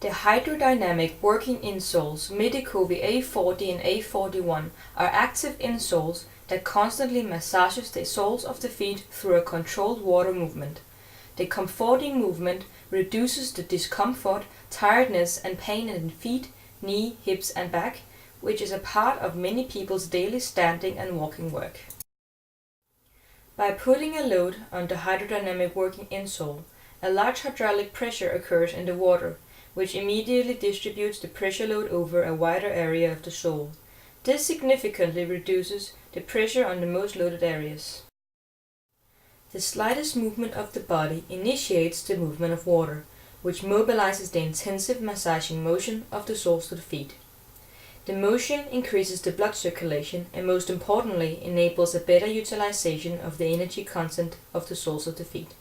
The hydrodynamic working insoles Medicovi A40 and A41 are active insoles that constantly massages the soles of the feet through a controlled water movement. The comforting movement reduces the discomfort, tiredness and pain in the feet, knee, hips and back, which is a part of many people's daily standing and walking work. By putting a load on the hydrodynamic working insole, a large hydraulic pressure occurs in the water, which immediately distributes the pressure load over a wider area of the sole. This significantly reduces the pressure on the most loaded areas. The slightest movement of the body initiates the movement of water, which mobilizes the intensive massaging motion of the soles of the feet. The motion increases the blood circulation and most importantly enables a better utilization of the energy content of the soles of the feet.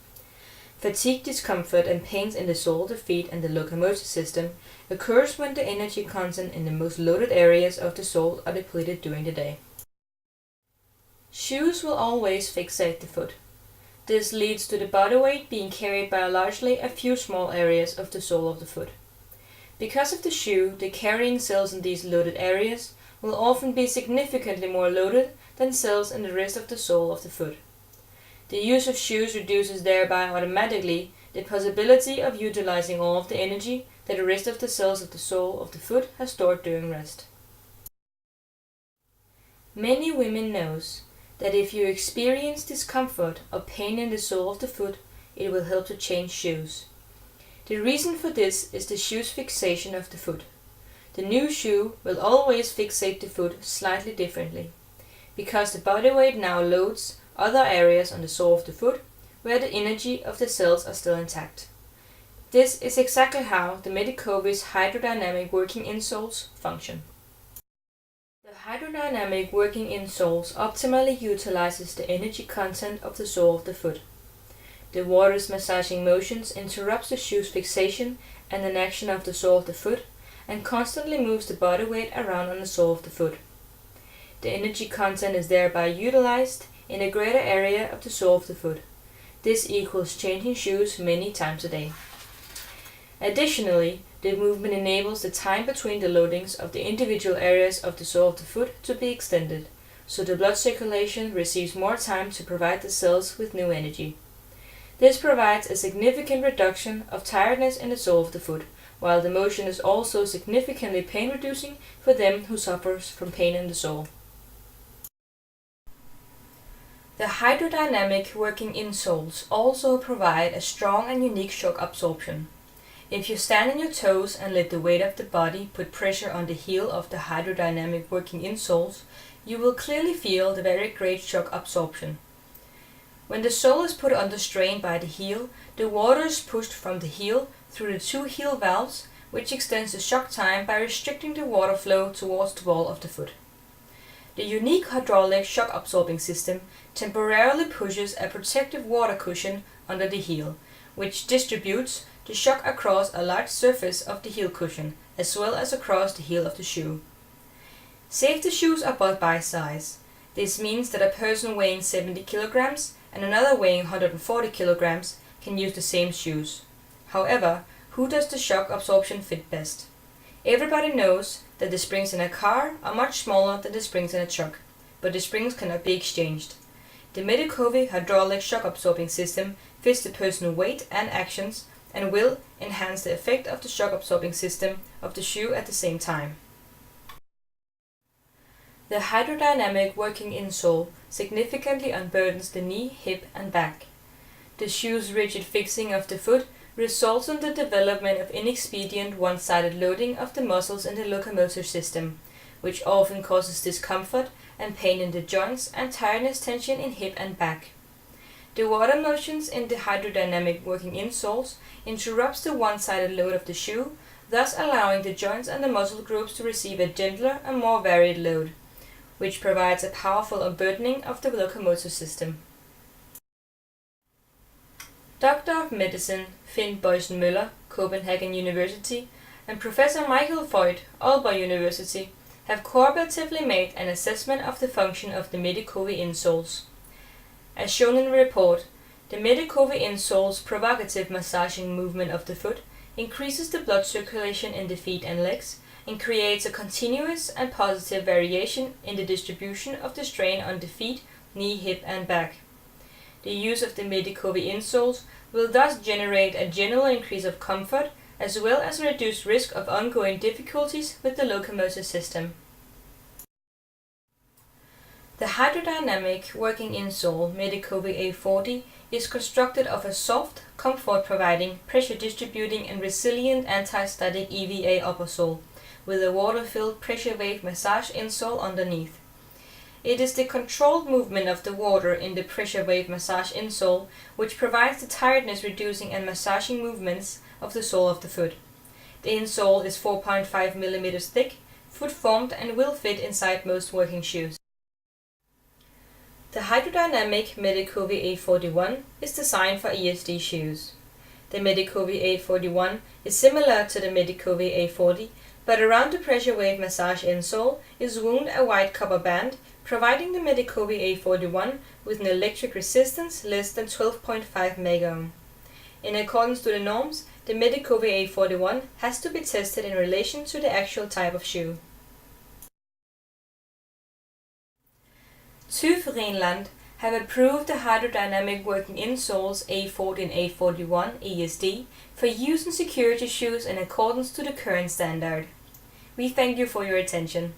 Fatigue, discomfort and pains in the sole of the feet and the locomotor system occurs when the energy content in the most loaded areas of the sole are depleted during the day. Shoes will always fixate the foot. This leads to the body weight being carried by largely a few small areas of the sole of the foot. Because of the shoe, the carrying cells in these loaded areas will often be significantly more loaded than cells in the rest of the sole of the foot. The use of shoes reduces thereby automatically the possibility of utilizing all of the energy that the rest of the cells of the sole of the foot has stored during rest. Many women knows that if you experience discomfort or pain in the sole of the foot, it will help to change shoes. The reason for this is the shoe's fixation of the foot. The new shoe will always fixate the foot slightly differently, because the body weight now loads other areas on the sole of the foot where the energy of the cells are still intact. This is exactly how the Medicovi's hydrodynamic working insoles function. The hydrodynamic working insoles optimally utilizes the energy content of the sole of the foot. The water's massaging motions interrupts the shoe's fixation and an action of the sole of the foot and constantly moves the body weight around on the sole of the foot. The energy content is thereby utilized in a greater area of the sole of the foot. This equals changing shoes many times a day. Additionally, the movement enables the time between the loadings of the individual areas of the sole of the foot to be extended, so the blood circulation receives more time to provide the cells with new energy. This provides a significant reduction of tiredness in the sole of the foot, while the motion is also significantly pain-reducing for them who suffers from pain in the sole. The hydrodynamic working insoles also provide a strong and unique shock absorption. If you stand on your toes and let the weight of the body put pressure on the heel of the hydrodynamic working insoles, you will clearly feel the very great shock absorption. When the sole is put under strain by the heel, the water is pushed from the heel through the two heel valves, which extends the shock time by restricting the water flow towards the ball of the foot. The unique hydraulic shock absorbing system temporarily pushes a protective water cushion under the heel, which distributes the shock across a large surface of the heel cushion, as well as across the heel of the shoe. Safety shoes are bought by size. This means that a person weighing 70 kilograms and another weighing 140 kilograms can use the same shoes. However, who does the shock absorption fit best? Everybody knows that the springs in a car are much smaller than the springs in a truck, but the springs cannot be exchanged. The Medicovi hydraulic shock absorbing system fits the person's weight and actions and will enhance the effect of the shock absorbing system of the shoe at the same time. The hydrodynamic working insole significantly unburdens the knee, hip and back. The shoe's rigid fixing of the foot results in the development of inexpedient one-sided loading of the muscles in the locomotor system, which often causes discomfort and pain in the joints and tiredness tension in hip and back. The water motions in the hydrodynamic working insoles interrupts the one-sided load of the shoe, thus allowing the joints and the muscle groups to receive a gentler and more varied load, which provides a powerful unburdening of the locomotor system. Doctor of Medicine Finn Boysen Møller, Copenhagen University, and Professor Michael Voigt, Aalborg University, have cooperatively made an assessment of the function of the Medicovi insoles. As shown in the report, the Medicovi insoles' provocative massaging movement of the foot increases the blood circulation in the feet and legs, and creates a continuous and positive variation in the distribution of the strain on the feet, knee, hip and back. The use of the Medicovi insoles will thus generate a general increase of comfort as well as a reduced risk of ongoing difficulties with the locomotor system. The hydrodynamic working insole Medicovi A40 is constructed of a soft, comfort-providing, pressure-distributing and resilient anti-static EVA upper sole, with a water-filled pressure wave massage insole underneath. It is the controlled movement of the water in the pressure wave massage insole which provides the tiredness-reducing and massaging movements of the sole of the foot. The insole is 4.5 mm thick, foot-formed and will fit inside most working shoes. The hydrodynamic Medicovi A41 is designed for ESD shoes. The Medicovi A41 is similar to the Medicovi A40, but around the pressure wave massage insole is wound a white copper band, providing the Medicovi A41 with an electric resistance less than 12.5 megohm. In accordance to the norms, the Medicovi A41 has to be tested in relation to the actual type of shoe. TÜV Rheinland have approved the hydrodynamic working insoles A40 and A41 ESD for use in security shoes in accordance to the current standard. We thank you for your attention.